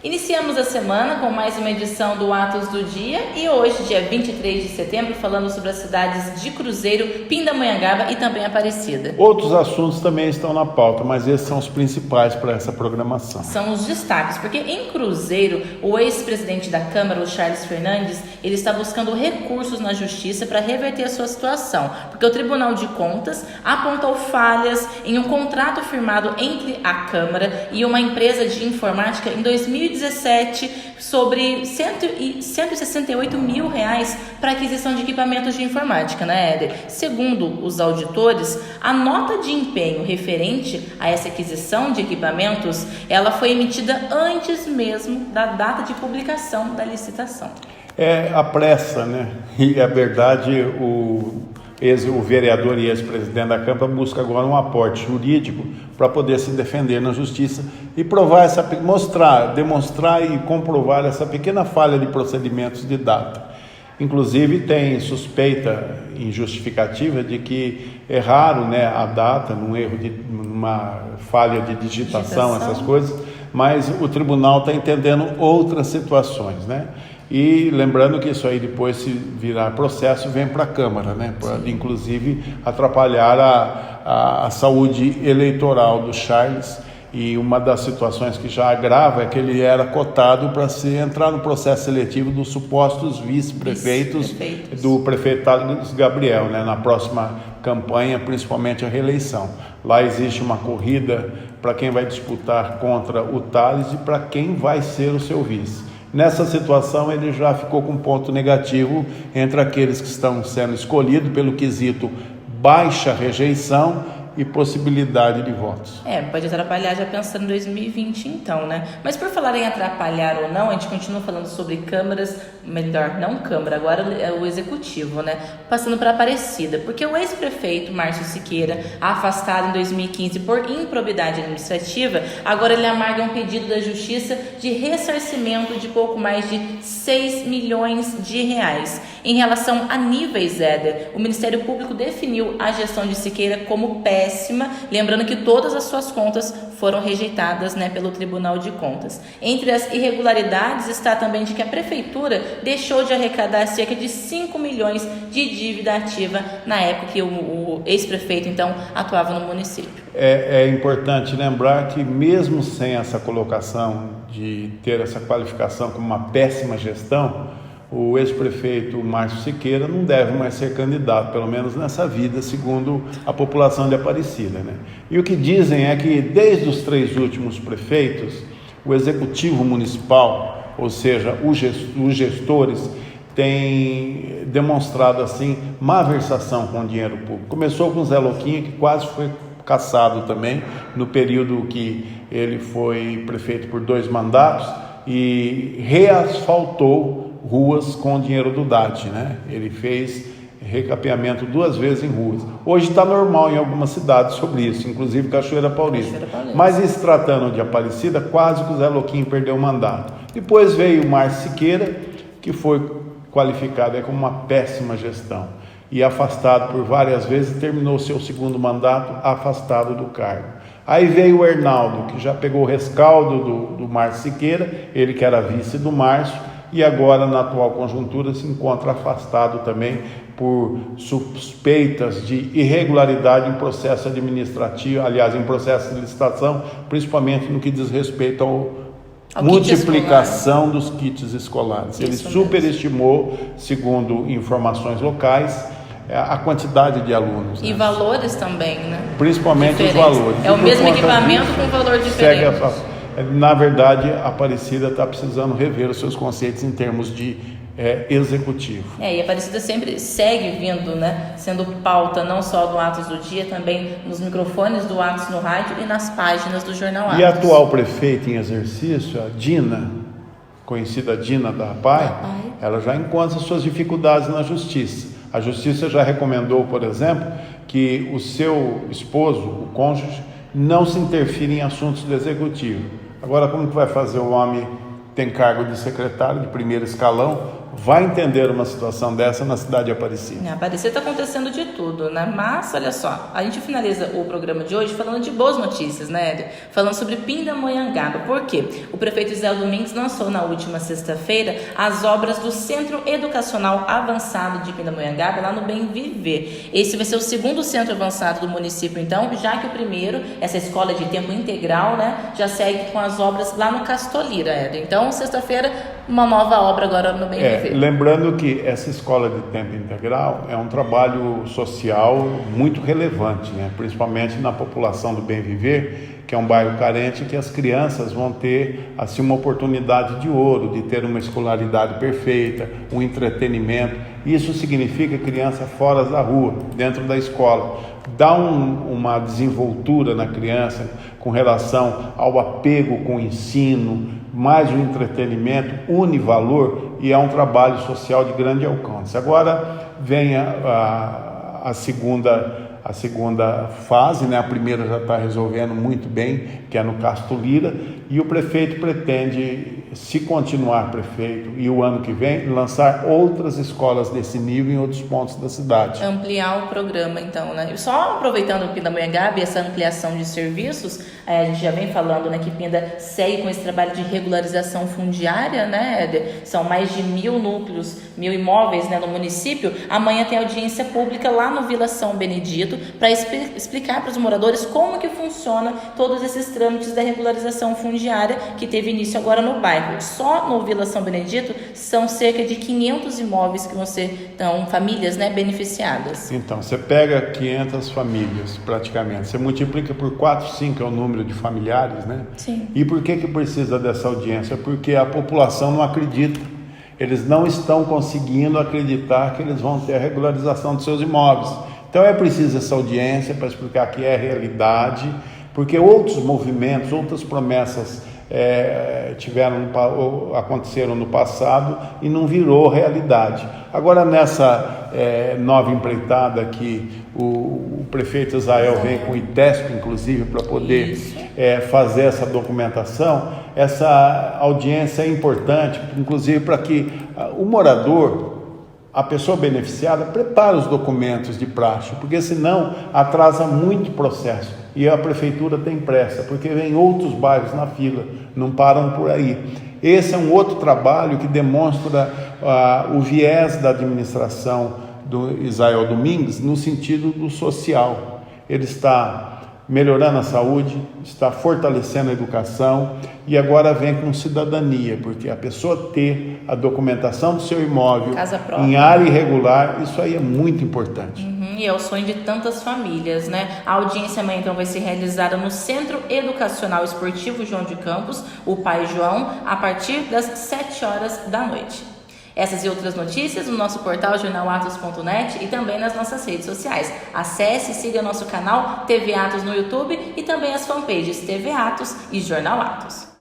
Iniciamos a semana com mais uma edição do Atos do Dia e hoje, dia 23 de setembro, falando sobre as cidades de Cruzeiro, Pindamonhangaba e também Aparecida. Outros assuntos também estão na pauta, mas esses são os principais para essa programação. São os destaques, porque em Cruzeiro, o ex-presidente da Câmara, o Charles Fernandes, ele está buscando recursos na Justiça para reverter a sua situação, porque o Tribunal de Contas apontou falhas em um contrato firmado entre a Câmara e uma empresa de informática em 2017 sobre 168 mil reais para aquisição de equipamentos de informática, né, Éder? Segundo os auditores, a nota de empenho referente a essa aquisição de equipamentos, ela foi emitida antes mesmo da data de publicação da licitação. É a pressa, né? E a verdade, o vereador e ex-presidente da Câmara busca agora um aporte jurídico para poder se defender na justiça e provar demonstrar e comprovar essa pequena falha de procedimentos de data. Inclusive tem suspeita injustificativa de que erraram, né, a data, numa falha de digitação, essas coisas, mas o tribunal está entendendo outras situações, né? E lembrando que isso aí depois, se virar processo, vem para a Câmara, né? Pode inclusive atrapalhar a saúde eleitoral do Charles. E uma das situações que já agrava é que ele era cotado para entrar no processo seletivo dos supostos vice-prefeitos do prefeito Thales Gabriel, né? Na próxima campanha, principalmente a reeleição. Lá existe uma corrida para quem vai disputar contra o Thales e para quem vai ser o seu vice. Nessa situação, ele já ficou com ponto negativo entre aqueles que estão sendo escolhidos pelo quesito baixa rejeição e possibilidade de votos. Pode atrapalhar já pensando em 2020 então, né? Mas por falar em atrapalhar ou não, a gente continua falando sobre câmaras, melhor, não Câmara, agora é o Executivo, né? Passando para Aparecida, porque o ex-prefeito Márcio Siqueira, afastado em 2015 por improbidade administrativa, agora ele amarga um pedido da Justiça de ressarcimento de pouco mais de 6 milhões de reais. Em relação a níveis, Éder, o Ministério Público definiu a gestão de Siqueira como péssima, lembrando que todas as suas contas foram rejeitadas, né, pelo Tribunal de Contas. Entre as irregularidades está também de que a Prefeitura deixou de arrecadar cerca de 5 milhões de dívida ativa na época que o ex-prefeito, então, atuava no município. É importante lembrar que mesmo sem essa colocação de ter essa qualificação como uma péssima gestão, o ex-prefeito Márcio Siqueira não deve mais ser candidato, pelo menos nessa vida, segundo a população de Aparecida, né? E o que dizem é que desde os 3 últimos prefeitos, o executivo municipal, ou seja, os gestores, têm demonstrado assim malversação com o dinheiro público. Começou com o Zé Loquinha, que quase foi cassado também, no período que ele foi prefeito por 2 mandatos, e reasfaltou ruas com o dinheiro do DAT, né? Ele fez recapeamento 2 vezes em ruas. Hoje está normal em algumas cidades sobre isso, inclusive Cachoeira Paulista. Mas em se tratando de Aparecida, quase que o Zé Loquinho perdeu o mandato. Depois veio o Márcio Siqueira, que foi qualificado como uma péssima gestão e afastado por várias vezes, terminou seu 2º mandato afastado do cargo. Aí veio o Hernaldo, que já pegou o rescaldo do Márcio Siqueira, ele que era vice do Márcio, e agora, na atual conjuntura, se encontra afastado também por suspeitas de irregularidade em processo administrativo, aliás, em processo de licitação, principalmente no que diz respeito à multiplicação dos kits escolares. Ele superestimou, segundo informações locais, a quantidade de alunos. E valores também, né? Principalmente diferentes. Os valores. É o mesmo equipamento com valor diferente. Na verdade, a Aparecida está precisando rever os seus conceitos em termos de executivo. E a Aparecida sempre segue vindo, né, sendo pauta não só do Atos do Dia, também nos microfones do Atos no rádio e nas páginas do Jornal Atos. E a atual prefeita em exercício, a Dina, conhecida Dina da PAI, ela já encontra suas dificuldades na Justiça. A Justiça já recomendou, por exemplo, que o seu esposo, o cônjuge, não se interfira em assuntos do Executivo. Agora, como que vai fazer o homem tem cargo de secretário de primeiro escalão, vai entender uma situação dessa na cidade de Aparecida? Aparecida está acontecendo de tudo, né? Mas, olha só, a gente finaliza o programa de hoje falando de boas notícias, né, Éder? Falando sobre Pindamonhangaba. Por quê? O prefeito Israel Domingues lançou na última sexta-feira as obras do Centro Educacional Avançado de Pindamonhangaba, lá no Bem Viver. Esse vai ser o segundo centro avançado do município, então, já que o primeiro, essa escola de tempo integral, né, já segue com as obras lá no Castolira, Éder. Então, sexta-feira, uma nova obra agora no Bem Viver. Lembrando que essa escola de tempo integral é um trabalho social muito relevante, né? Principalmente na população do Bem Viver, que é um bairro carente, que as crianças vão ter assim uma oportunidade de ouro, de ter uma escolaridade perfeita, um entretenimento. Isso significa criança fora da rua, dentro da escola. Dá uma desenvoltura na criança com relação ao apego com o ensino, mais o entretenimento, une valor, e é um trabalho social de grande alcance. Agora vem a segunda fase, né? A primeira já está resolvendo muito bem, que é no Castolira, e o prefeito pretende, se continuar prefeito, e o ano que vem, lançar outras escolas desse nível em outros pontos da cidade. Ampliar o programa, então, né? E só aproveitando o Pindamonhangaba e essa ampliação de serviços, a gente já vem falando, né, que Pinda segue com esse trabalho de regularização fundiária, né, Éder? São mais de 1.000 núcleos, 1.000 imóveis, né, no município. Amanhã tem audiência pública lá no Vila São Benedito para explicar para os moradores como que funciona todos esses trâmites da regularização fundiária que teve início agora no bairro. Só no Vila São Benedito são cerca de 500 imóveis que vão ser, então, famílias, né, beneficiadas. Então, você pega 500 famílias, praticamente, você multiplica por 4, 5 é o número de familiares, né? Sim. E por que precisa dessa audiência? Porque a população não acredita. Eles não estão conseguindo acreditar que eles vão ter a regularização dos seus imóveis. Então é preciso essa audiência para explicar que é realidade, porque outros movimentos, outras promessas aconteceram no passado e não virou realidade. Agora nessa nova empreitada que o prefeito Israel vem com o ITESP, inclusive, para poder fazer essa documentação, essa audiência é importante, inclusive para que o morador, a pessoa beneficiada, prepare os documentos de praxe, porque senão atrasa muito o processo. E a prefeitura tem pressa, porque vem outros bairros na fila, não param por aí. Esse é um outro trabalho que demonstra o viés da administração do Israel Domingues no sentido do social. Ele está melhorando a saúde, está fortalecendo a educação e agora vem com cidadania, porque a pessoa ter a documentação do seu imóvel em área irregular, isso aí é muito importante. E é o sonho de tantas famílias, né? A audiência amanhã, então, vai ser realizada no Centro Educacional Esportivo João de Campos, o Pai João, a partir das 7 horas da noite. Essas e outras notícias no nosso portal jornalatos.net e também nas nossas redes sociais. Acesse e siga nosso canal TV Atos no YouTube e também as fanpages TV Atos e Jornal Atos.